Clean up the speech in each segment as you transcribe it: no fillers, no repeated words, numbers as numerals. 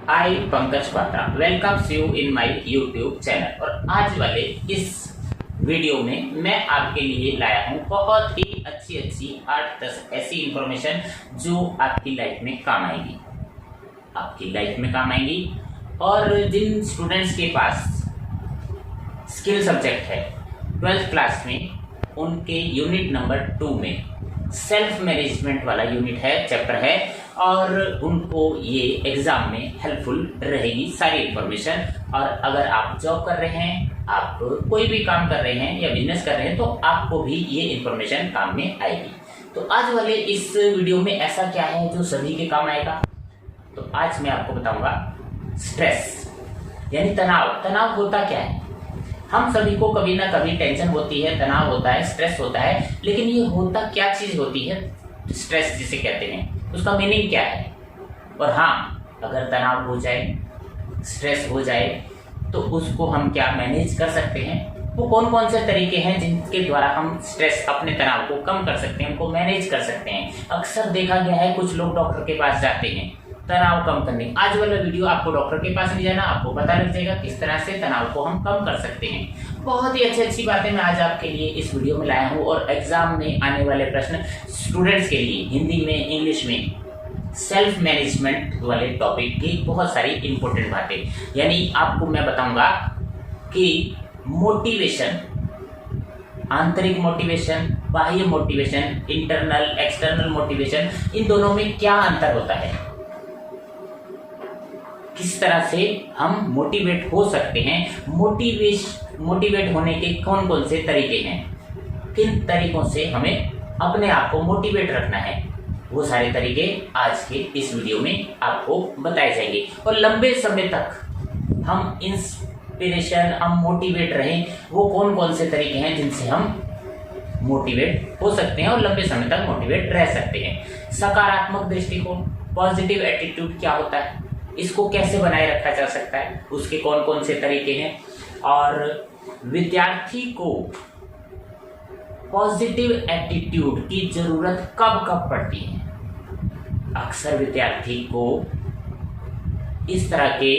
I Pankaj Patra welcomes you in my YouTube channel. और आज वाले इस वीडियो में मैं आपके लिए लाया हूँ बहुत ही अच्छी 8-10 ऐसी इंफॉर्मेशन जो आपकी लाइफ में काम आएगी। और जिन स्टूडेंट्स के पास स्किल सब्जेक्ट है 12th क्लास में, उनके यूनिट नंबर 2 में सेल्फ मैनेजमेंट वाला यूनिट है, चैप्टर है, और उनको ये एग्जाम में हेल्पफुल रहेगी सारी इंफॉर्मेशन। और अगर आप जॉब कर रहे हैं, आप कोई भी काम कर रहे हैं या बिजनेस कर रहे हैं, तो आपको भी ये इंफॉर्मेशन काम में आएगी। तो आज वाले इस वीडियो में ऐसा क्या है जो सभी के काम आएगा, तो आज मैं आपको बताऊंगा स्ट्रेस यानी तनाव होता क्या है। हम सभी को कभी ना कभी टेंशन होती है, तनाव होता है, स्ट्रेस होता है, लेकिन ये होता क्या चीज होती है, स्ट्रेस जिसे कहते हैं, उसका मीनिंग क्या है। और हाँ, अगर तनाव हो जाए, स्ट्रेस हो जाए, तो उसको हम क्या मैनेज कर सकते हैं, वो कौन कौन से तरीके हैं जिनके द्वारा हम स्ट्रेस, अपने तनाव को कम कर सकते हैं, उनको मैनेज कर सकते हैं। अक्सर देखा गया है कुछ लोग डॉक्टर के पास जाते हैं तनाव कम करने। आज वाला वीडियो आपको डॉक्टर के पास नहीं जाना, आपको पता लग जाएगा किस तरह से तनाव को हम कम कर सकते हैं। बहुत ही अच्छी बातें मैं आज आपके लिए इस वीडियो में लाया हूँ। और एग्जाम में आने वाले प्रश्न स्टूडेंट्स के लिए हिंदी में, इंग्लिश में सेल्फ मैनेजमेंट वाले टॉपिक की बहुत सारी इंपॉर्टेंट बातें, यानी आपको मैं बताऊंगा कि मोटिवेशन, आंतरिक मोटिवेशन, बाह्य मोटिवेशन, इंटरनल एक्सटर्नल मोटिवेशन, इन दोनों में क्या अंतर होता है, किस तरह से हम मोटिवेट हो सकते हैं, मोटिवेट होने के कौन कौन से तरीके हैं, किन तरीकों से हमें अपने आप को मोटिवेट रखना है, वो सारे तरीके आज के इस वीडियो में आपको बताए जाएंगे। और लंबे समय तक हम इंस्पिरेशन, हम मोटिवेट रहें, वो कौन कौन से तरीके हैं जिनसे हम मोटिवेट हो सकते हैं और लंबे समय तक मोटिवेट रह सकते हैं। सकारात्मक दृष्टिकोण, पॉजिटिव एटीट्यूड क्या होता है, इसको कैसे बनाए रखा जा सकता है, उसके कौन कौन से तरीके हैं। और विद्यार्थी को पॉजिटिव एटीट्यूड की जरूरत कब पड़ती है। अक्सर विद्यार्थी को इस तरह के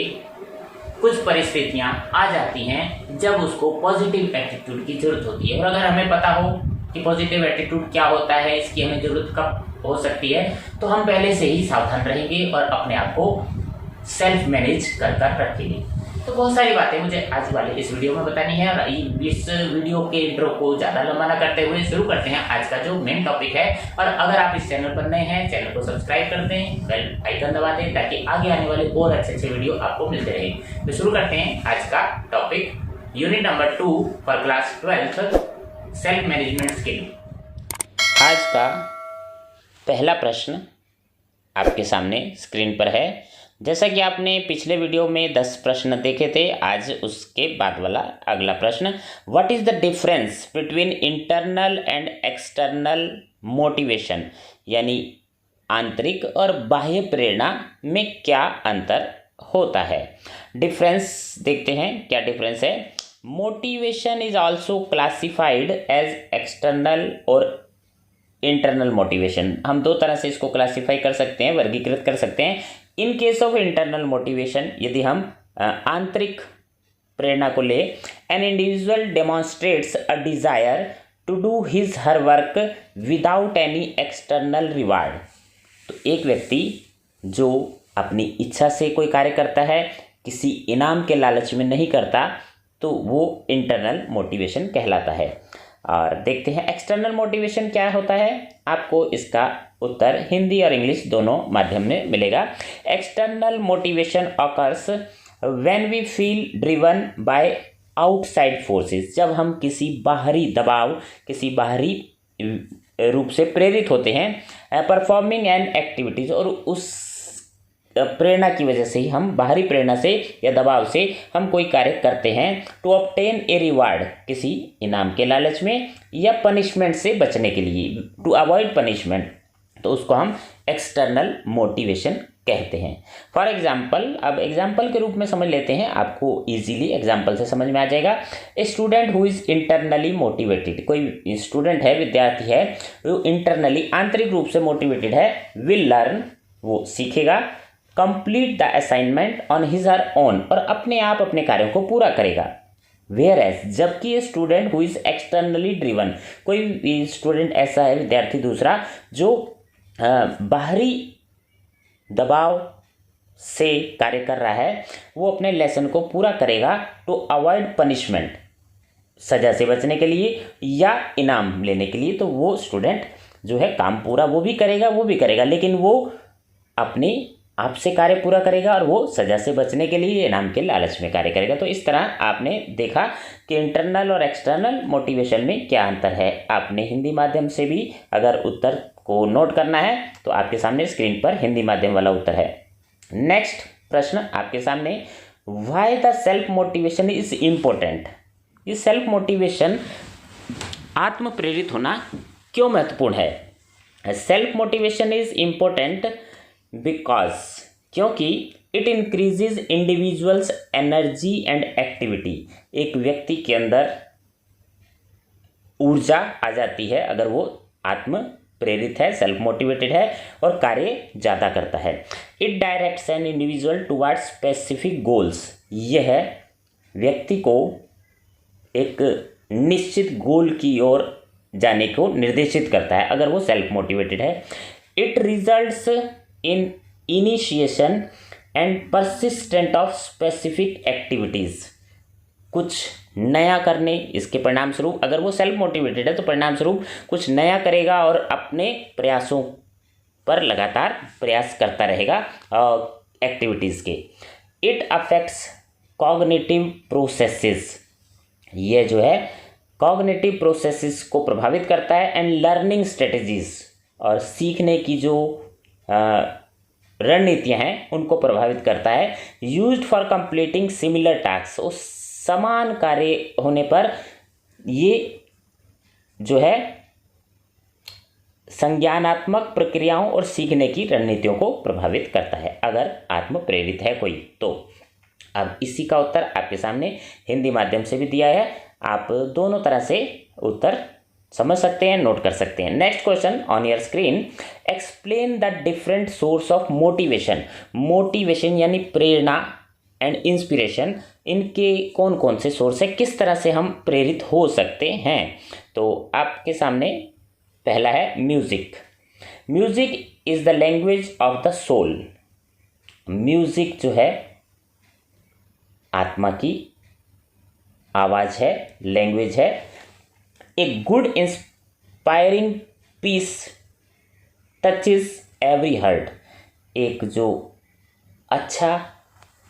कुछ परिस्थितियां आ जाती हैं जब उसको पॉजिटिव एटीट्यूड की जरूरत होती है। और अगर हमें पता हो कि पॉजिटिव एटीट्यूड क्या होता है, इसकी हमें जरूरत कब हो सकती है, तो हम पहले से ही सावधान रहेंगे और अपने आप को सेल्फ मैनेज कर रखेंगे। तो बहुत सारी बातें मुझे आज वाले इस वीडियो में बतानी है। और इस वीडियो के इंट्रो को ज़्यादा लंबा ना करते हुए शुरू करते हैं आज का जो मेन टॉपिक है। और अगर आप इस चैनल पर नए हैं, चैनल को सब्सक्राइब कर दें, बेल आइकन दबा दें, ताकि आगे आने वाले और अच्छे वीडियो आपको मिलते रहे। तो शुरू करते हैं आज का topic, unit number 2 for class 12 self management skill. आज का पहला प्रश्न आपके सामने स्क्रीन पर है। जैसा कि आपने पिछले वीडियो में 10 प्रश्न देखे थे, आज उसके बाद वाला अगला प्रश्न, what is the difference between internal and external motivation, यानी आंतरिक और बाह्य प्रेरणा में क्या अंतर होता है। डिफरेंस देखते हैं, क्या डिफरेंस है। Motivation is also classified as external और इंटरनल मोटिवेशन। हम दो तरह से इसको क्लासीफाई कर सकते हैं, वर्गीकृत कर सकते हैं। In case of internal motivation, यदि हम आंतरिक प्रेरणा को ले, an individual demonstrates a desire to do his her work without any external reward. तो एक व्यक्ति जो अपनी इच्छा से कोई कार्य करता है, किसी इनाम के लालच में नहीं करता, तो वो इंटरनल मोटिवेशन कहलाता है। और देखते हैं एक्सटर्नल मोटिवेशन क्या होता है। आपको इसका उत्तर हिंदी और इंग्लिश दोनों माध्यम में मिलेगा। External motivation occurs when we feel driven by outside forces, जब हम किसी बाहरी दबाव, किसी बाहरी रूप से प्रेरित होते हैं, परफॉर्मिंग एन एक्टिविटीज, और उस प्रेरणा की वजह से ही, हम बाहरी प्रेरणा से या दबाव से हम कोई कार्य करते हैं, टू ऑब्टेन ए रिवार्ड, किसी इनाम के लालच में, या पनिशमेंट से बचने के लिए, टू अवॉइड पनिशमेंट, तो उसको हम एक्सटर्नल मोटिवेशन कहते हैं। फॉर एग्जाम्पल, अब एग्जाम्पल के रूप में समझ लेते हैं, आपको इजीली एग्जाम्पल से समझ में आ जाएगा। A student who is internally motivated, कोई स्टूडेंट है, विद्यार्थी है, वो इंटरनली, आंतरिक रूप से मोटिवेटेड है, विल लर्न, वो सीखेगा, complete the assignment on his our own, और अपने आप अपने कार्यों को पूरा करेगा। वेयर एज, जबकि ये student who is externally driven, कोई स्टूडेंट ऐसा है, विद्यार्थी दूसरा, जो बाहरी दबाव से कार्य कर रहा है, वो अपने लेसन को पूरा करेगा टू अवॉइड पनिशमेंट, सजा से बचने के लिए या इनाम लेने के लिए। तो वो स्टूडेंट जो है काम पूरा वो भी करेगा, लेकिन वो अपने आप से कार्य पूरा करेगा और वो सजा से बचने के लिए इनाम के लालच में कार्य करेगा। तो इस तरह आपने देखा कि इंटरनल और एक्सटर्नल मोटिवेशन में क्या अंतर है। आपने हिंदी माध्यम से भी अगर उत्तर को नोट करना है तो आपके सामने स्क्रीन पर हिंदी माध्यम वाला उत्तर है। नेक्स्ट प्रश्न आपके सामने, why the self motivation is important. ये सेल्फ मोटिवेशन, आत्म प्रेरित होना क्यों महत्वपूर्ण है। Self motivation is important because, क्योंकि it increases individuals energy and activity. एक व्यक्ति के अंदर ऊर्जा आ जाती है अगर वो आत्म प्रेरित है, सेल्फ मोटिवेटेड है और कार्य ज़्यादा करता है। It directs an individual towards specific goals. यह व्यक्ति को एक निश्चित गोल की ओर जाने को निर्देशित करता है अगर वो सेल्फ मोटिवेटेड है। It results in initiation and persistent of specific activities. कुछ नया करने, इसके परिणाम स्वरूप अगर वो सेल्फ मोटिवेटेड है तो परिणाम स्वरूप कुछ नया करेगा और अपने प्रयासों पर लगातार प्रयास करता रहेगा एक्टिविटीज़ के। It affects cognitive processes. ये जो है कॉग्निटिव प्रोसेसेस को प्रभावित करता है एंड लर्निंग स्ट्रेटजीज, और सीखने की जो रणनीतियाँ हैं उनको प्रभावित करता है। Used for completing similar task, उस समान कार्य होने पर ये जो है संज्ञानात्मक प्रक्रियाओं और सीखने की रणनीतियों को प्रभावित करता है अगर आत्म प्रेरित है कोई तो। अब इसी का उत्तर आपके सामने हिंदी माध्यम से भी दिया है, आप दोनों तरह से उत्तर समझ सकते हैं, नोट कर सकते हैं। Next question on your screen, explain the different source of motivation. Motivation यानी प्रेरणा एंड इंस्पिरेशन, इनके कौन कौन से सोर्स है, किस तरह से हम प्रेरित हो सकते हैं। तो आपके सामने पहला है music. Music is the language of the soul. Music जो है आत्मा की आवाज़ है, लैंग्वेज है। A good inspiring piece touches every heart. एक जो अच्छा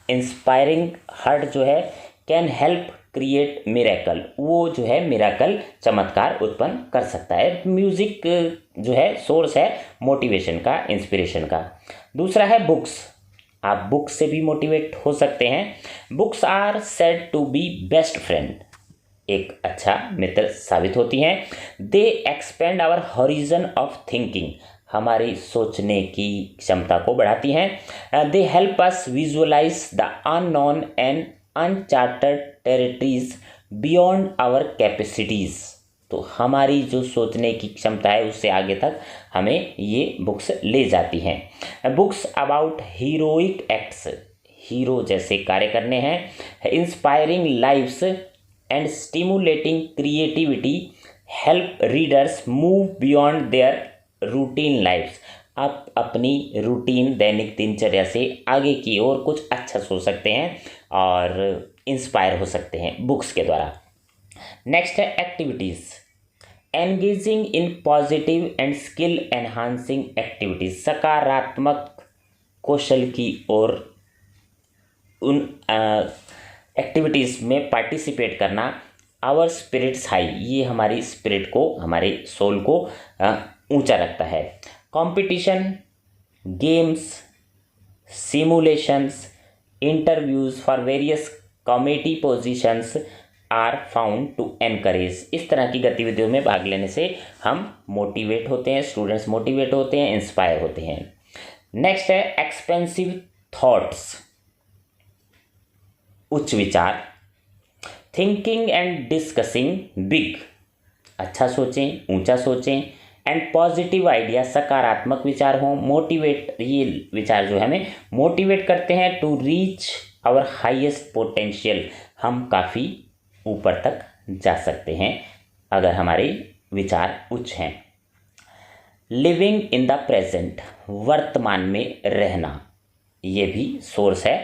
इंस्पायरिंग हार्ट जो है कैन हेल्प क्रिएट मिरेकल, वो जो है मिरेकल चमत्कार उत्पन्न कर सकता है। म्यूजिक जो है सोर्स है मोटिवेशन का, इंस्पिरेशन का। दूसरा है बुक्स। आप बुक्स से भी मोटिवेट हो सकते हैं। Books are said to be best friend, एक अच्छा मित्र साबित होती हैं। They expand our horizon of thinking, हमारी सोचने की क्षमता को बढ़ाती हैं। They help us visualise the unknown and uncharted territories beyond our capacities. तो हमारी जो सोचने की क्षमता है उससे आगे तक हमें ये बुक्स ले जाती हैं। Books about heroic acts, hero जैसे कार्य करने हैं। Inspiring lifes and stimulating creativity help readers move beyond their routine lifes. आप अपनी रूटीन दैनिक दिनचर्या से आगे की ओर कुछ अच्छा सोच सकते हैं और इंस्पायर हो सकते हैं बुक्स के द्वारा। नेक्स्ट है activities. Engaging in positive and skill enhancing activities, सकारात्मक कौशल की ओर उन एक्टिविटीज़ में पार्टिसिपेट करना। आवर स्पिरिट्स हाई, ये हमारी स्पिरिट को, हमारे सोल को ऊंचा रखता है। Competition, games, simulations, interviews for various committee positions are found to encourage. इस तरह की गतिविधियों में भाग लेने से हम मोटिवेट होते हैं, स्टूडेंट्स मोटिवेट होते हैं, इंस्पायर होते हैं। नेक्स्ट है एक्सपेंसिव थॉट्स, उच्च विचार। थिंकिंग एंड डिस्कसिंग बिग, अच्छा सोचें, ऊंचा सोचें। एंड पॉजिटिव आइडिया, सकारात्मक विचार हों, मोटिवेट, ये विचार जो है हमें मोटिवेट करते हैं to reach our highest potential, हम काफ़ी ऊपर तक जा सकते हैं अगर हमारे विचार उच्च हैं। लिविंग इन द प्रेजेंट, वर्तमान में रहना, ये भी सोर्स है।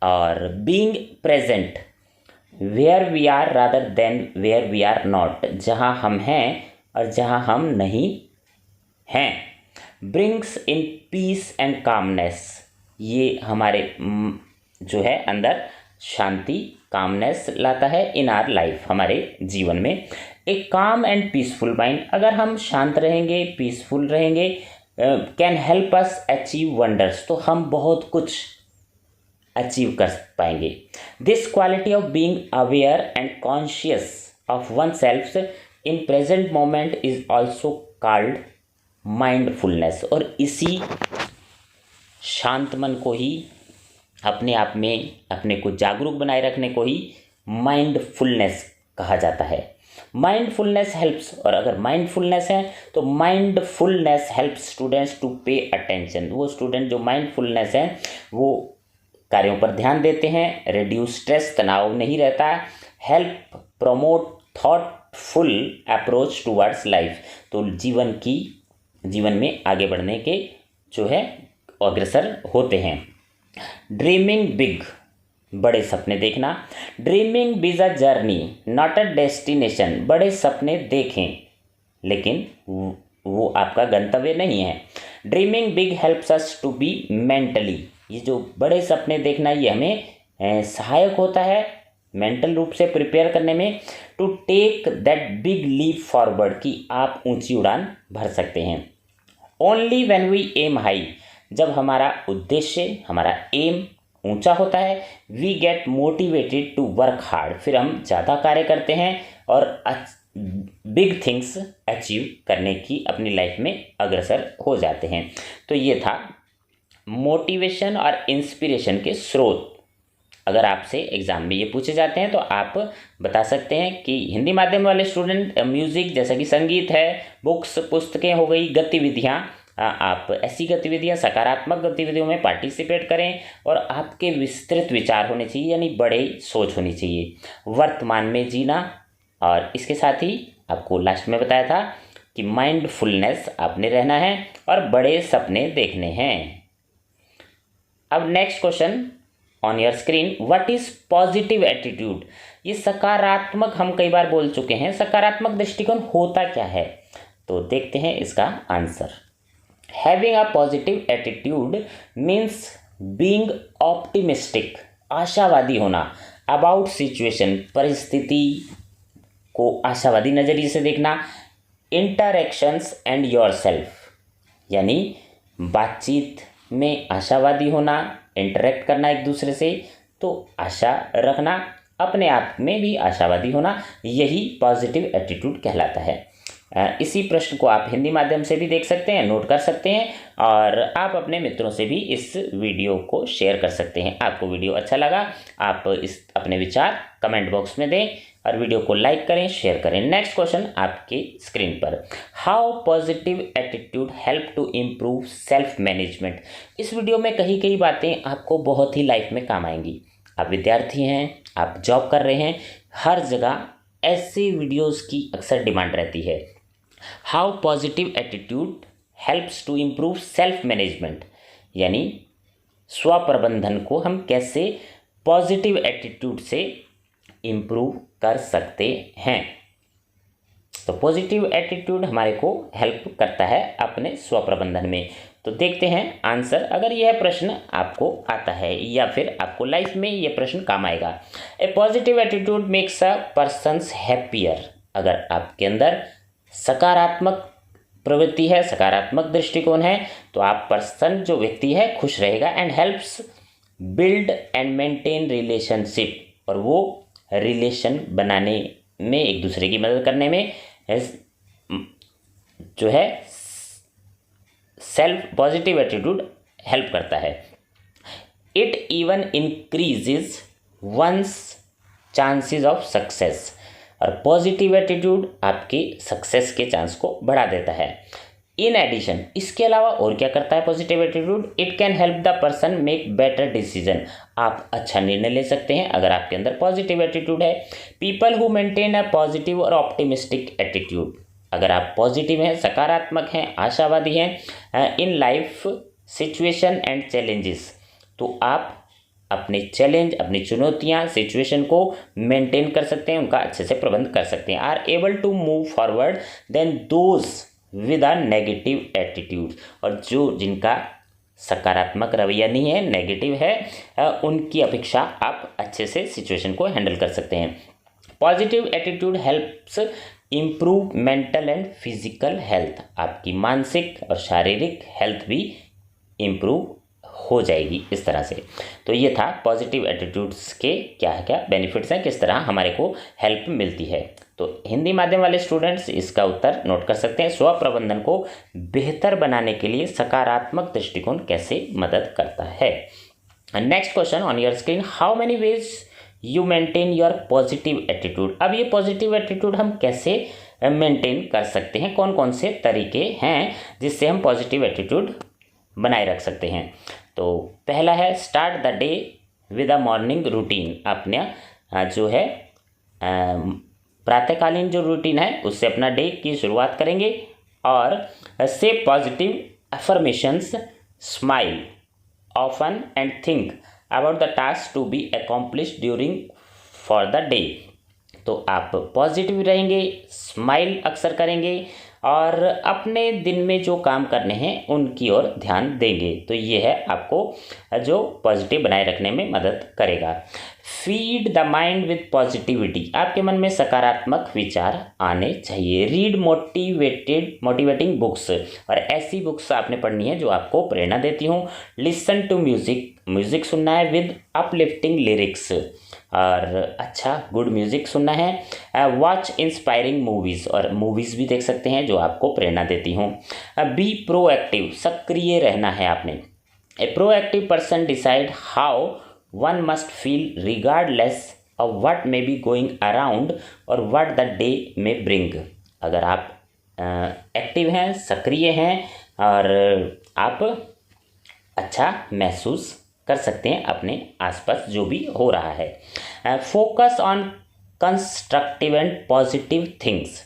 और being present, where we are rather than where we are not, जहाँ हम हैं और जहाँ हम नहीं हैं। Brings in peace and calmness, ये हमारे जो है अंदर शांति, कामनेस लाता है इन आर लाइफ, हमारे जीवन में। एक काम एंड पीसफुल माइंड, अगर हम शांत रहेंगे, पीसफुल रहेंगे, can help us achieve wonders, तो हम बहुत कुछ अचीव कर पाएंगे। This quality of being aware and conscious of one self in present moment is also called mindfulness, और इसी शांत मन को ही, अपने आप में अपने को जागरूक बनाए रखने को ही माइंडफुलनेस कहा जाता है। माइंडफुलनेस हेल्प्स, और अगर माइंडफुलनेस है तो mindfulness helps students to pay attention, वो स्टूडेंट जो माइंडफुलनेस है वो कार्यों पर ध्यान देते हैं, रिड्यूस स्ट्रेस, तनाव नहीं रहता, help promote thoughtful approach towards life, तो जीवन में आगे बढ़ने के जो है अग्रसर होते हैं। ड्रीमिंग बिग, बड़े सपने देखना। Dreaming big a journey not a destination, बड़े सपने देखें लेकिन वो आपका गंतव्य नहीं है। Dreaming big helps us to be mentally, ये जो बड़े सपने देखना ये हमें सहायक होता है मेंटल रूप से प्रिपेयर करने में, to take that big leap forward, कि आप ऊंची उड़ान भर सकते हैं। Only when we aim high, जब हमारा उद्देश्य, हमारा एम ऊंचा होता है, we get motivated to work hard, फिर हम ज़्यादा कार्य करते हैं और बिग थिंग्स अचीव करने की अपनी लाइफ में अग्रसर हो जाते हैं। तो ये था मोटिवेशन और इंस्पिरेशन के स्रोत। अगर आपसे एग्ज़ाम में ये पूछे जाते हैं तो आप बता सकते हैं कि हिंदी माध्यम वाले स्टूडेंट म्यूज़िक जैसा कि संगीत है, बुक्स, पुस्तकें हो गई, गतिविधियाँ, आप ऐसी गतिविधियाँ, सकारात्मक गतिविधियों में पार्टिसिपेट करें और आपके विस्तृत विचार होने चाहिए, यानी बड़े सोच होनी चाहिए। वर्तमान में जीना, और इसके साथ ही आपको लास्ट में बताया था कि माइंडफुलनेस आपने रहना है और बड़े सपने देखने हैं। अब next question on your screen, what is positive attitude, ये सकारात्मक, हम कई बार बोल चुके हैं, सकारात्मक दृष्टिकोण होता क्या है, तो देखते हैं इसका answer. Having a positive attitude means being optimistic, आशावादी होना, अबाउट सिचुएशन, परिस्थिति को आशावादी नज़रिए से देखना, इंटरैक्शंस एंड योरसेल्फ, यानी बातचीत में आशावादी होना, इंटरेक्ट करना एक दूसरे से, तो आशा रखना, अपने आप में भी आशावादी होना, यही पॉजिटिव एटीट्यूड कहलाता है। इसी प्रश्न को आप हिंदी माध्यम से भी देख सकते हैं, नोट कर सकते हैं, और आप अपने मित्रों से भी इस वीडियो को शेयर कर सकते हैं। आपको वीडियो अच्छा लगा, आप अपने विचार कमेंट बॉक्स में दें और वीडियो को लाइक करें, शेयर करें। नेक्स्ट क्वेश्चन आपकी स्क्रीन पर, how positive attitude help to improve self management. इस वीडियो में कई बातें आपको बहुत ही लाइफ में काम आएंगी। आप विद्यार्थी हैं, आप जॉब कर रहे हैं, हर जगह ऐसे वीडियोज़ की अक्सर डिमांड रहती है। How positive attitude helps to improve self management, यानी स्व प्रबंधन को हम कैसे पॉजिटिव एटीट्यूड से इम्प्रूव कर सकते हैं। तो पॉजिटिव एटीट्यूड हमारे को हेल्प करता है अपने स्व प्रबंधन में। तो देखते हैं आंसर, अगर यह प्रश्न आपको आता है या फिर आपको लाइफ में यह प्रश्न काम आएगा। A positive attitude makes a persons happier, अगर आपके अंदर सकारात्मक प्रवृत्ति है, सकारात्मक दृष्टिकोण है, तो आप पर्सन जो व्यक्ति है खुश रहेगा। And helps build and maintain relationship, और वो रिलेशन बनाने में, एक दूसरे की मदद करने में जो है सेल्फ पॉजिटिव एटीट्यूड हेल्प करता है। It even increases one's chances of success, और पॉजिटिव एटीट्यूड आपकी सक्सेस के चांस को बढ़ा देता है। इन एडिशन, इसके अलावा और क्या करता है positive attitude? It can help the person make better decision. आप अच्छा निर्णय ले सकते हैं अगर आपके अंदर पॉजिटिव एटीट्यूड है। People who maintain a positive और ऑप्टिमिस्टिक एटीट्यूड, अगर आप पॉजिटिव हैं, सकारात्मक हैं, आशावादी हैं in life situation and challenges, तो आप अपने चैलेंज, अपनी चुनौतियां, सिचुएशन को मेंटेन कर सकते हैं, उनका अच्छे से प्रबंध कर सकते हैं। Are able to move forward than those with a negative attitude, और जो जिनका सकारात्मक रवैया नहीं है, नेगेटिव है, उनकी अपेक्षा आप अच्छे से सिचुएशन को हैंडल कर सकते हैं। Positive attitude helps improve mental and physical health, आपकी मानसिक और शारीरिक हेल्थ भी इम्प्रूव हो जाएगी इस तरह से। तो ये था पॉजिटिव एटीट्यूड्स के क्या क्या बेनिफिट्स हैं, किस तरह हमारे को हेल्प मिलती है। तो हिंदी माध्यम वाले स्टूडेंट्स इसका उत्तर नोट कर सकते हैं। स्व प्रबंधन को बेहतर बनाने के लिए सकारात्मक दृष्टिकोण कैसे मदद करता है। Next question on your screen, how many ways you maintain your positive attitude. अब ये पॉजिटिव एटीट्यूड हम कैसे मेंटेन कर सकते हैं, कौन कौन से तरीके हैं जिससे हम पॉजिटिव एटीट्यूड बनाए रख सकते हैं। तो पहला है start the day with a morning routine. अपने जो है प्रातःकालीन जो रूटीन है उससे अपना डे की शुरुआत करेंगे। और से positive affirmations, smile often and think about the task to be accomplished during for the day. तो आप पॉजिटिव रहेंगे, स्माइल अक्सर करेंगे और अपने दिन में जो काम करने हैं उनकी ओर ध्यान देंगे। तो ये है आपको जो पॉजिटिव बनाए रखने में मदद करेगा। Feed the mind with positivity, आपके मन में सकारात्मक विचार आने चाहिए। रीड मोटिवेटिंग बुक्स, और ऐसी बुक्स आपने पढ़नी है जो आपको प्रेरणा देती हों। लिसन टू म्यूजिक सुनना है विद अपलिफ्टिंग लिरिक्स, और अच्छा गुड म्यूजिक सुनना है। वॉच इंस्पायरिंग मूवीज़, और मूवीज़ भी देख सकते हैं जो आपको प्रेरणा देती हों। बी प्रोएक्टिव, सक्रिय रहना है आपने। A proactive person decide how one must feel regardless of what may be going around और व्हाट द डे में ब्रिंग। अगर आप एक्टिव हैं, सक्रिय हैं और आप अच्छा महसूस कर सकते हैं अपने आसपास जो भी हो रहा है। Focus on constructive and positive things,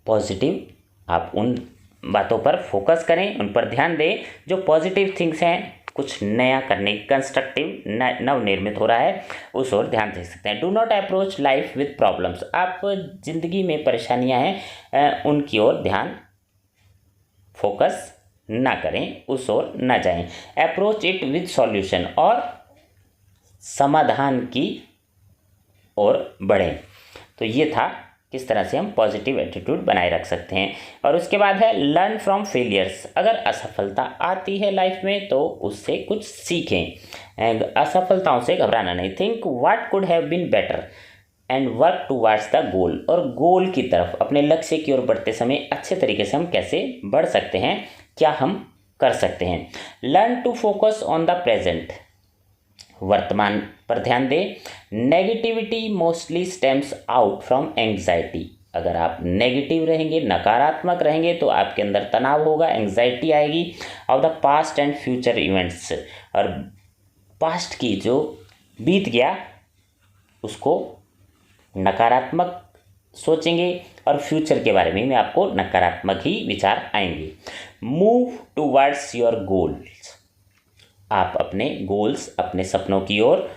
positive आप उन बातों पर फोकस करें, उन पर ध्यान दें जो पॉजिटिव थिंग्स हैं, कुछ नया करने, कंस्ट्रक्टिव नवनिर्मित हो रहा है, उस ओर ध्यान दे सकते हैं। Do not approach life with problems, आप जिंदगी में परेशानियां हैं उनकी ओर ध्यान फोकस ना करें, उस ओर ना जाएं। अप्रोच इट विद सॉल्यूशन, और समाधान की ओर बढ़ें। तो ये था किस तरह से हम पॉजिटिव एटीट्यूड बनाए रख सकते हैं। और उसके बाद है लर्न फ्रॉम फेलियर्स, अगर असफलता आती है लाइफ में तो उससे कुछ सीखें, असफलताओं से घबराना नहीं। Think what could have been better and work towards the goal, और गोल की तरफ, अपने लक्ष्य की ओर बढ़ते समय अच्छे तरीके से हम कैसे बढ़ सकते हैं, क्या हम कर सकते हैं। Learn to focus on the present, वर्तमान पर ध्यान दें। Negativity mostly stems out from anxiety, अगर आप नेगेटिव रहेंगे, नकारात्मक रहेंगे तो आपके अंदर तनाव होगा, एंग्जाइटी आएगी। Of the past and future events, और पास्ट की जो बीत गया उसको नकारात्मक सोचेंगे और फ्यूचर के बारे में आपको नकारात्मक ही विचार आएंगे। मूव टूवर्ड्स योर गोल्स, आप अपने गोल्स, अपने सपनों की ओर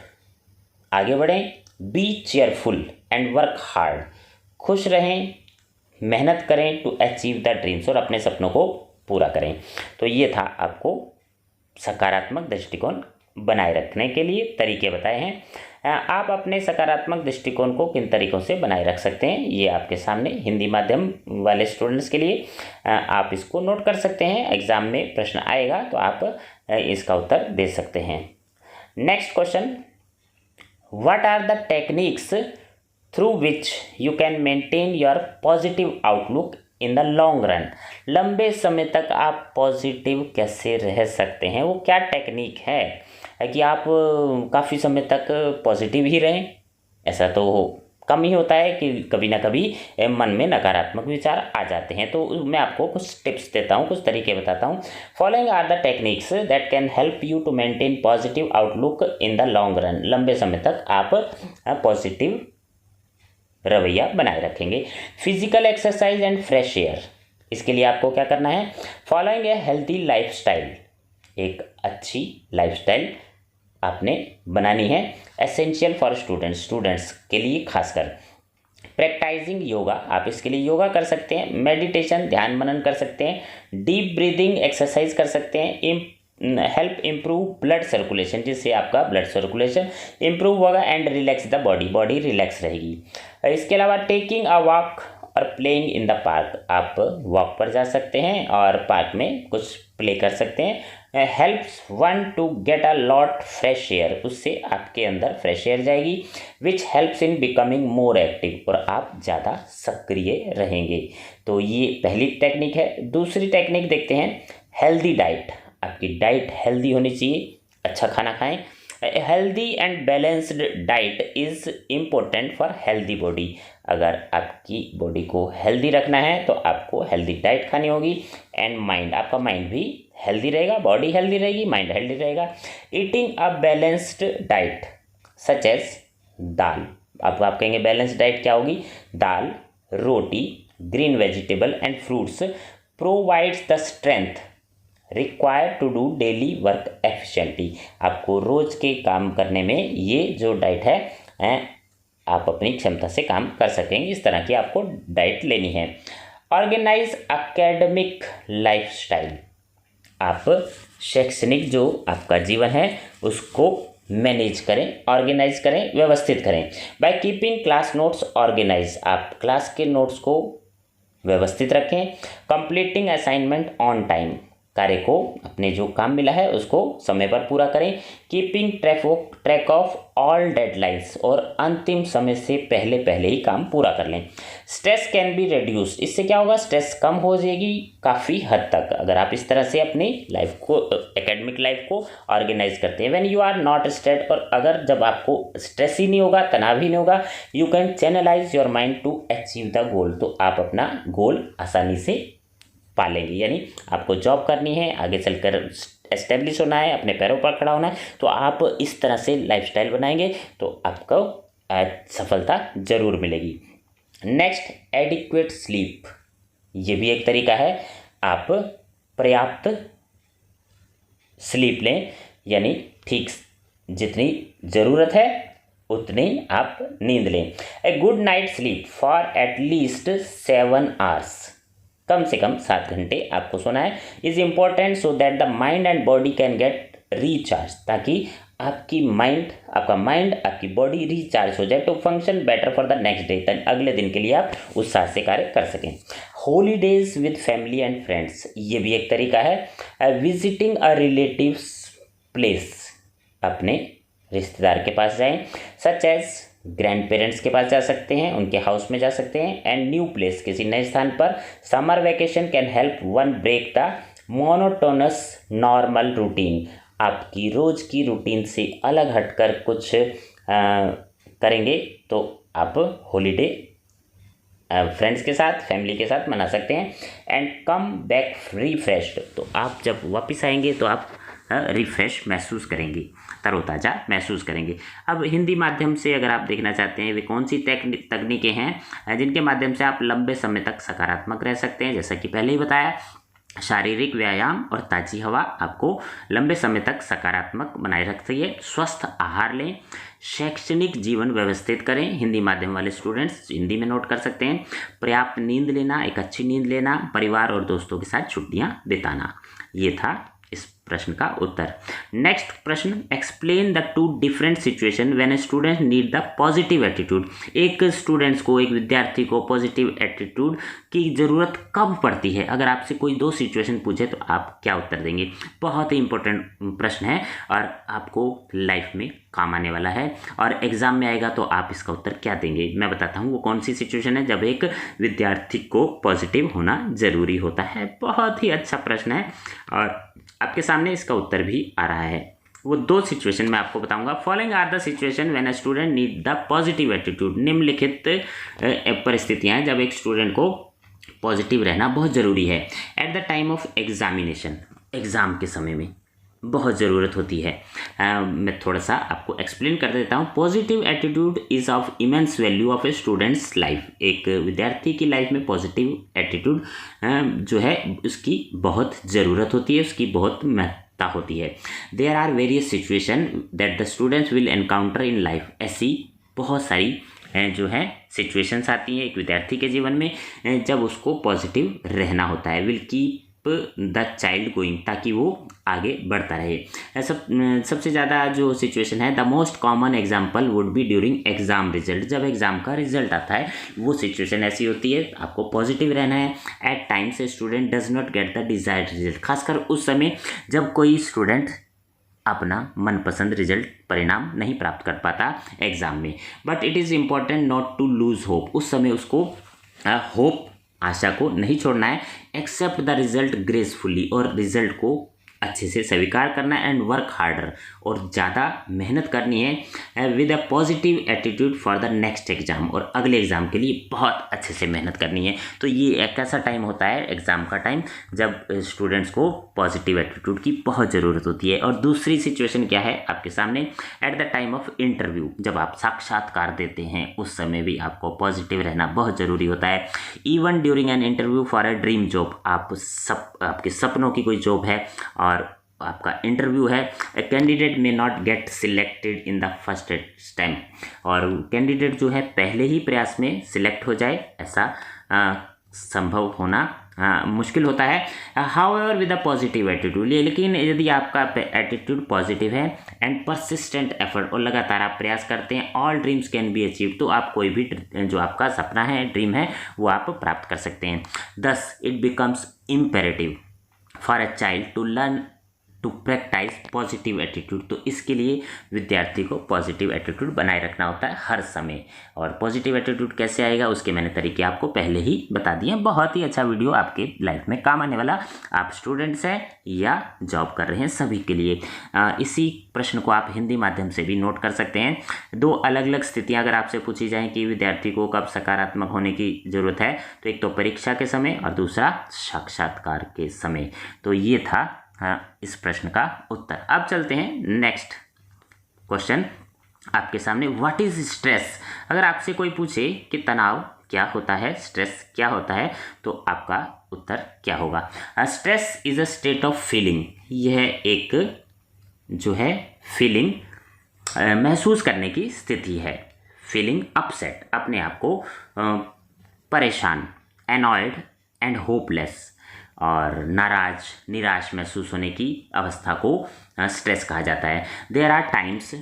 आगे बढ़ें। B cheerful and work hard, खुश रहें, मेहनत करें टू अचीव द ड्रीम्स, और अपने सपनों को पूरा करें। तो ये था आपको सकारात्मक दृष्टिकोण बनाए रखने के लिए तरीके बताए हैं। आप अपने सकारात्मक दृष्टिकोण को किन तरीकों से बनाए रख सकते हैं ये आपके सामने हिंदी माध्यम वाले स्टूडेंट्स के लिए आप इसको नोट कर सकते हैं। एग्जाम में प्रश्न आएगा तो आप इसका उत्तर दे सकते हैं। Next question, what are the techniques through which you can maintain your positive outlook in the long run, लंबे समय तक आप पॉजिटिव कैसे रह सकते हैं, वो क्या टेक्निक है कि आप काफ़ी समय तक पॉजिटिव ही रहें। ऐसा तो कम ही होता है कि कभी ना कभी मन में नकारात्मक विचार आ जाते हैं। तो मैं आपको कुछ टिप्स देता हूँ, कुछ तरीके बताता हूँ। Following are the techniques that can help you to maintain positive outlook in the long run. लंबे समय तक आप पॉजिटिव रवैया बनाए रखेंगे। Physical exercise and fresh air, इसके लिए आपको क्या करना है, फॉलोइंग ए हेल्थी लाइफस्टाइल, एक अच्छी लाइफस्टाइल आपने बनानी है, एसेंशियल फॉर स्टूडेंट्स के लिए खासकर। प्रैक्टिसिंग योगा, आप इसके लिए योगा कर सकते हैं, मेडिटेशन ध्यान मनन कर सकते हैं, डीप ब्रीदिंग एक्सरसाइज कर सकते हैं, हेल्प इम्प्रूव ब्लड सर्कुलेशन, जिससे आपका ब्लड सर्कुलेशन इम्प्रूव होगा, and relax the body relax रहेगी। इसके अलावा टेकिंग अ वॉक और प्लेइंग इन द पार्क, आप वॉक पर जा सकते हैं और पार्क में कुछ प्ले कर सकते हैं। Helps one to get a lot fresh air, उससे आपके अंदर फ्रेश एयर जाएगी, which helps in becoming more active, और आप ज़्यादा सक्रिय रहेंगे। तो ये पहली टेक्निक है। दूसरी टेक्निक देखते हैं, हेल्दी डाइट, आपकी डाइट हेल्दी होनी चाहिए, अच्छा खाना खाएं। Healthy and balanced diet is important for healthy body, अगर आपकी बॉडी को हेल्दी रखना है तो आपको हेल्दी डाइट खानी होगी। एंड माइंड, आपका माइंड भी हेल्दी रहेगा, बॉडी हेल्दी रहेगी, माइंड हेल्दी रहेगा। Eating a balanced diet such as dal, आप कहेंगे बैलेंस्ड डाइट क्या होगी, dal, roti, green vegetable and fruits provides the strength required to do daily work efficiently, आपको रोज के काम करने में ये जो डाइट है आप अपनी क्षमता से काम कर सकेंगे, इस तरह की आपको डाइट लेनी है। ऑर्गेनाइज एकेडमिक लाइफस्टाइल, आप शैक्षणिक जो आपका जीवन है उसको मैनेज करें, ऑर्गेनाइज करें, व्यवस्थित करें। By keeping class notes organise, आप क्लास के नोट्स को व्यवस्थित रखें। कंप्लीटिंग असाइनमेंट ऑन टाइम, कार्य को, अपने जो काम मिला है उसको समय पर पूरा करें। Keeping track of all deadlines, और अंतिम समय से पहले ही काम पूरा कर लें। स्ट्रेस कैन बी रिड्यूस्ड, इससे क्या होगा, स्ट्रेस कम हो जाएगी काफ़ी हद तक, अगर आप इस तरह से अपनी लाइफ को, एकेडमिक लाइफ को ऑर्गेनाइज करते हैं। When you are not stressed, और अगर जब आपको स्ट्रेस ही नहीं होगा, तनाव ही नहीं होगा, you can channelise your mind to achieve the goal, तो आप अपना गोल आसानी से पालेंगे। यानी आपको जॉब करनी है, आगे चलकर एस्टेब्लिश होना है, अपने पैरों पर खड़ा होना है, तो आप इस तरह से लाइफस्टाइल बनाएंगे तो आपको सफलता जरूर मिलेगी। नेक्स्ट, एडिक्वेट स्लीप, ये भी एक तरीका है, आप पर्याप्त स्लीप लें, यानी ठीक जितनी ज़रूरत है उतनी आप नींद लें। A good night sleep for at least 7 hours, कम से कम 7 घंटे आपको सोना है, is important so that the mind and body can get recharge, ताकि आपका माइंड आपकी बॉडी रिचार्ज हो जाए, to function better for the next day, तक अगले दिन के लिए आप उत्साह से कार्य कर सकें। Holidays with family and friends, ये भी एक तरीका है। विजिटिंग अ रिलेटिव्स प्लेस, अपने रिश्तेदार के पास जाएं, सच एज ग्रैंड पेरेंट्स के पास जा सकते हैं, उनके हाउस में जा सकते हैं। एंड न्यू प्लेस, किसी नए स्थान पर। Summer vacation can help one break the monotonous normal routine, आपकी रोज की रूटीन से अलग हटकर कुछ करेंगे तो आप हॉलीडे फ्रेंड्स के साथ, फैमिली के साथ मना सकते हैं। एंड कम बैक रिफ्रेश्ड, तो आप जब वापस आएंगे तो आप रिफ्रेश महसूस करेंगे, तरोताज़ा महसूस करेंगे। अब हिंदी माध्यम से अगर आप देखना चाहते हैं वे कौन सी तकनीकें हैं जिनके माध्यम से आप लंबे समय तक सकारात्मक रह सकते हैं, जैसा कि पहले ही बताया, शारीरिक व्यायाम और ताज़ी हवा आपको लंबे समय तक सकारात्मक बनाए रखती है। स्वस्थ आहार लें, शैक्षणिक जीवन व्यवस्थित करें, हिंदी माध्यम वाले स्टूडेंट्स हिंदी में नोट कर सकते हैं। पर्याप्त नींद लेना, एक अच्छी नींद लेना, परिवार और दोस्तों के साथ छुट्टियां बिताना, ये था इस प्रश्न का उत्तर। नेक्स्ट प्रश्न, explain the 2 different situation when a student need the positive attitude, एक स्टूडेंट्स को, एक विद्यार्थी को पॉजिटिव एटीट्यूड की ज़रूरत कब पड़ती है। अगर आपसे कोई 2 सिचुएशन पूछे तो आप क्या उत्तर देंगे। बहुत ही इंपॉर्टेंट प्रश्न है और आपको लाइफ में काम आने वाला है, और एग्जाम में आएगा तो आप इसका उत्तर क्या देंगे। मैं बताता हूँ वो कौन सी सिचुएशन है जब एक विद्यार्थी को पॉजिटिव होना ज़रूरी होता है। बहुत ही अच्छा प्रश्न है और आपके सामने इसका उत्तर भी आ रहा है। वो 2 सिचुएशन मैं आपको बताऊंगा। Following are the situation when a student need the positive attitude. निम्नलिखित परिस्थितियां हैं जब एक स्टूडेंट को पॉजिटिव रहना बहुत ज़रूरी है। At the time of examination, exam के समय में बहुत ज़रूरत होती है। मैं थोड़ा सा आपको एक्सप्लेन कर देता हूँ। Positive attitude is of immense value of A students life. एक विद्यार्थी की लाइफ में पॉजिटिव एटीट्यूड जो है उसकी बहुत ज़रूरत होती है, उसकी बहुत महत्वता होती है। There are various situation that the students will encounter in life. ऐसी बहुत सारी जो है सिचुएशंस आती हैं एक विद्यार्थी के जीवन में जब उसको पॉजिटिव रहना होता है। Will keep the child going, ताकि वो आगे बढ़ता रहे। सबसे ज़्यादा जो सिचुएशन है, the most common example would be during exam result. जब एग्जाम का रिजल्ट आता है वो सिचुएशन ऐसी होती है, आपको पॉजिटिव रहना है। At times a student does not get the desired result. खासकर उस समय जब कोई स्टूडेंट अपना मनपसंद रिजल्ट परिणाम नहीं प्राप्त कर पाता एग्ज़ाम में। But it is important not to lose hope. उस समय उसको होप, आशा को नहीं छोड़ना है। एक्सेप्ट द रिजल्ट ग्रेसफुली, और रिजल्ट को अच्छे से स्वीकार करना है। एंड वर्क हार्डर, और ज़्यादा मेहनत करनी है with a positive attitude for the next exam, और अगले एग्ज़ाम के लिए बहुत अच्छे से मेहनत करनी है। तो ये एक ऐसा टाइम होता है एग्ज़ाम का टाइम जब स्टूडेंट्स को पॉजिटिव एटीट्यूड की बहुत ज़रूरत होती है। और दूसरी सिचुएशन क्या है आपके सामने, at the time of interview, जब आप साक्षात्कार देते हैं उस समय भी आपको पॉजिटिव रहना बहुत ज़रूरी होता है। Even during an interview for a dream job, आपके सपनों की कोई जॉब है और आपका इंटरव्यू है, कैंडिडेट में not get selected in the first time, और कैंडिडेट जो है पहले ही प्रयास में सिलेक्ट हो जाए, ऐसा संभव होना मुश्किल होता है। However with a positive attitude, लेकिन यदि आपका एटीट्यूड पॉजिटिव है एंड परसिस्टेंट एफर्ट, और लगातार आप प्रयास करते हैं, all dreams can be achieve, तो आप कोई भी जो आपका सपना है, ड्रीम है, वो आप प्राप्त कर सकते हैं। Thus it becomes imperative for a child to learn to practise positive attitude. तो इसके लिए विद्यार्थी को पॉजिटिव एटीट्यूड बनाए रखना होता है हर समय। और पॉजिटिव एटीट्यूड कैसे आएगा उसके मैंने तरीके आपको पहले ही बता दिए। बहुत ही अच्छा वीडियो, आपके लाइफ में काम आने वाला, आप स्टूडेंट्स हैं या जॉब कर रहे हैं सभी के लिए। इसी प्रश्न को आप हिंदी माध्यम से भी नोट कर सकते हैं। 2 अलग अलग स्थितियाँ अगर आपसे पूछी जाएँ कि विद्यार्थी को कब सकारात्मक होने की ज़रूरत है, तो एक तो परीक्षा के समय और दूसरा साक्षात्कार के समय। तो ये था इस प्रश्न का उत्तर। अब चलते हैं नेक्स्ट क्वेश्चन आपके सामने। What is stress? अगर आपसे कोई पूछे कि तनाव क्या होता है, स्ट्रेस क्या होता है, तो आपका उत्तर क्या होगा? Stress is a state of feeling. यह एक जो है फीलिंग महसूस करने की स्थिति है। फीलिंग अपसेट, अपने आप को परेशान, एनॉयड एंड होपलेस, और नाराज, निराश महसूस होने की अवस्था को स्ट्रेस कहा जाता है। देयर आर टाइम्स,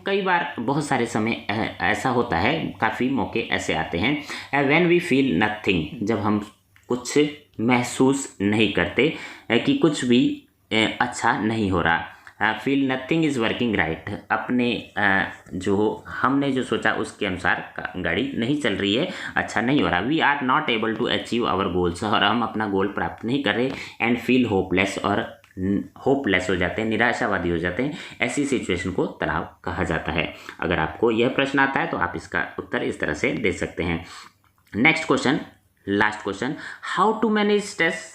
कई बार बहुत सारे समय ऐसा होता है, काफ़ी मौके ऐसे आते हैं व्हेन वी फील नथिंग, जब हम कुछ महसूस नहीं करते कि कुछ भी अच्छा नहीं हो रहा। Feel nothing is working right, अपने जो हमने जो सोचा उसके अनुसार गाड़ी नहीं चल रही है, अच्छा नहीं हो रहा। We are not able to achieve our goals, और हम अपना गोल प्राप्त नहीं कर रहे। एंड फील होपलेस, और होपलेस हो जाते हैं, निराशावादी हो जाते हैं। ऐसी सिचुएशन को तनाव कहा जाता है। अगर आपको यह प्रश्न आता है तो आप इसका उत्तर इस तरह से दे सकते हैं। Next question, last question, how to manage stress.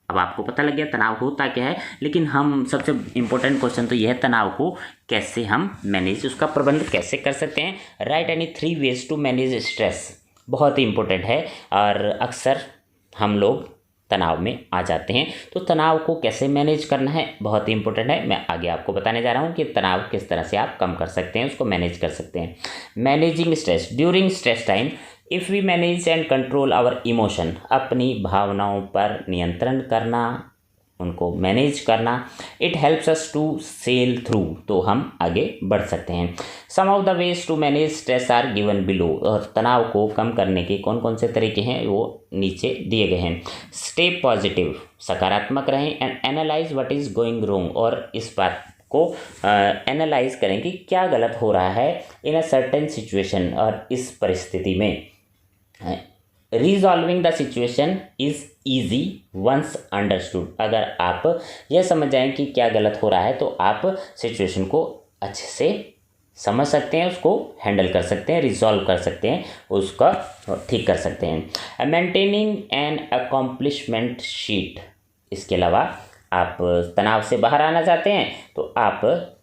अब आपको पता लग गया तनाव होता क्या है, लेकिन हम सबसे इम्पोर्टेंट क्वेश्चन तो यह है, तनाव को कैसे हम मैनेज, उसका प्रबंध कैसे कर सकते हैं। Write any 3 ways to manage stress, बहुत ही इम्पोर्टेंट है, और अक्सर हम लोग तनाव में आ जाते हैं। तो तनाव को कैसे मैनेज करना है बहुत ही इंपॉर्टेंट है। मैं आगे आपको बताने जा रहा हूँ कि तनाव किस तरह से आप कम कर सकते हैं, उसको मैनेज कर सकते हैं। Managing stress during stress time, if we manage and control our emotion, अपनी भावनाओं पर नियंत्रण करना, उनको मैनेज करना। It helps us to sail through, तो हम आगे बढ़ सकते हैं। Some of the ways to manage stress are given below, और तनाव को कम करने के कौन कौन से तरीके हैं वो नीचे दिए गए हैं। स्टे पॉजिटिव, सकारात्मक रहें। And analyse what is going wrong, और इस बात को एनालाइज करें कि क्या गलत हो रहा है इन अ सर्टेन सिचुएशन, और इस परिस्थिति में resolving the situation is easy once understood. अगर आप यह समझ जाएं कि क्या गलत हो रहा है तो आप सिचुएशन को अच्छे से समझ सकते हैं, उसको हैंडल कर सकते हैं, रिजॉल्व कर सकते हैं, उसका ठीक कर सकते हैं। Maintaining an accomplishment sheet. इसके अलावा आप तनाव से बाहर आना चाहते हैं तो आप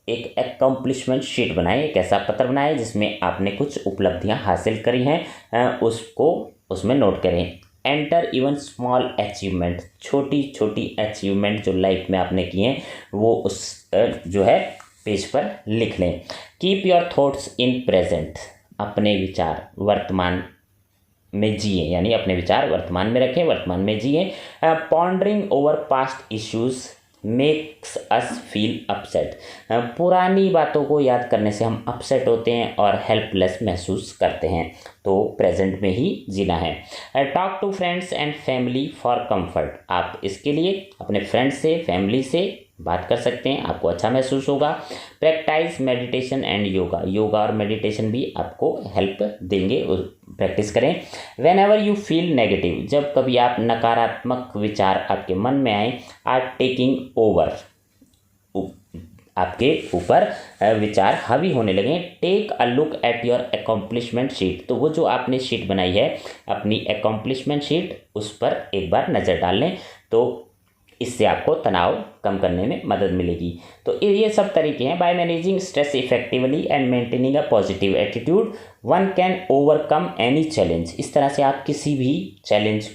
एक अकॉम्प्लिशमेंट शीट बनाएं, एक ऐसा पत्र बनाएं जिसमें आपने कुछ उपलब्धियां हासिल करी हैं, उसको उसमें नोट करें। एंटर इवन स्मॉल अचीवमेंट, छोटी छोटी अचीवमेंट जो लाइफ में आपने किए हैं वो उस जो है पेज पर लिख लें। Keep your thoughts in present, अपने विचार वर्तमान में जिए, यानी अपने विचार वर्तमान में रखें, वर्तमान में जिए। Pondering over past issues makes us feel upset, पुरानी बातों को याद करने से हम अपसेट होते हैं और हेल्पलेस महसूस करते हैं, तो प्रेजेंट में ही जीना है। Talk to friends and family for comfort, आप इसके लिए अपने फ्रेंड्स से, फैमिली से बात कर सकते हैं, आपको अच्छा महसूस होगा। Practice meditation and yoga, yoga और मेडिटेशन भी आपको हेल्प देंगे, प्रैक्टिस करें। When ever you feel negative, जब कभी आप नकारात्मक विचार आपके मन में आए, आर टेकिंग ओवर, आपके ऊपर विचार हावी होने लगे, take a look at your accomplishment sheet, तो वो जो आपने शीट बनाई है अपनी अकॉम्प्लिशमेंट शीट, उस पर एक बार नज़र डाल लें, तो इससे आपको तनाव कम करने में मदद मिलेगी। तो ये सब तरीके हैं। By managing stress effectively and maintaining a positive attitude one can overcome any challenge, इस तरह से आप किसी भी चैलेंज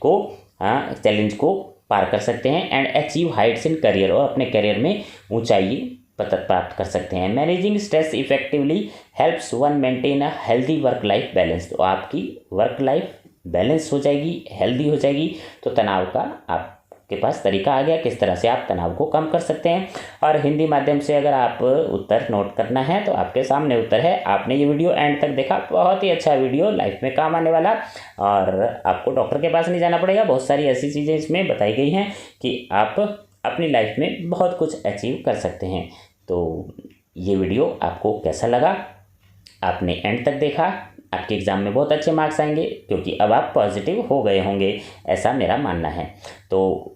को पार कर सकते हैं। And achieve heights in career, और अपने करियर में ऊंचाई प्राप्त कर सकते हैं। Managing stress effectively helps one maintain a healthy work life balance, तो आपकी वर्क लाइफ बैलेंस हो जाएगी, हेल्दी हो जाएगी, तो तनाव का आपके पास तरीका आ गया किस तरह से आप तनाव को कम कर सकते हैं। और हिंदी माध्यम से अगर आप उत्तर नोट करना है तो आपके सामने उत्तर है। आपने ये वीडियो एंड तक देखा, बहुत ही अच्छा वीडियो, लाइफ में काम आने वाला, और आपको डॉक्टर के पास नहीं जाना पड़ेगा। बहुत सारी ऐसी चीज़ें इसमें बताई गई हैं कि आप अपनी लाइफ में बहुत कुछ अचीव कर सकते हैं। तो ये वीडियो आपको कैसा लगा, आपने एंड तक देखा, आपके एग्ज़ाम में बहुत अच्छे मार्क्स आएंगे क्योंकि अब आप पॉजिटिव हो गए होंगे, ऐसा मेरा मानना है। तो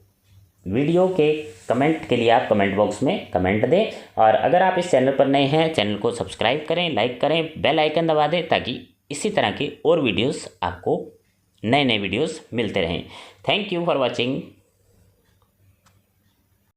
वीडियो के कमेंट के लिए आप कमेंट बॉक्स में कमेंट दें, और अगर आप इस चैनल पर नए हैं, चैनल को सब्सक्राइब करें, लाइक करें, बेल आइकन दबा दें, ताकि इसी तरह के और वीडियोस आपको नए नए वीडियोस मिलते रहें। Thank you for watching.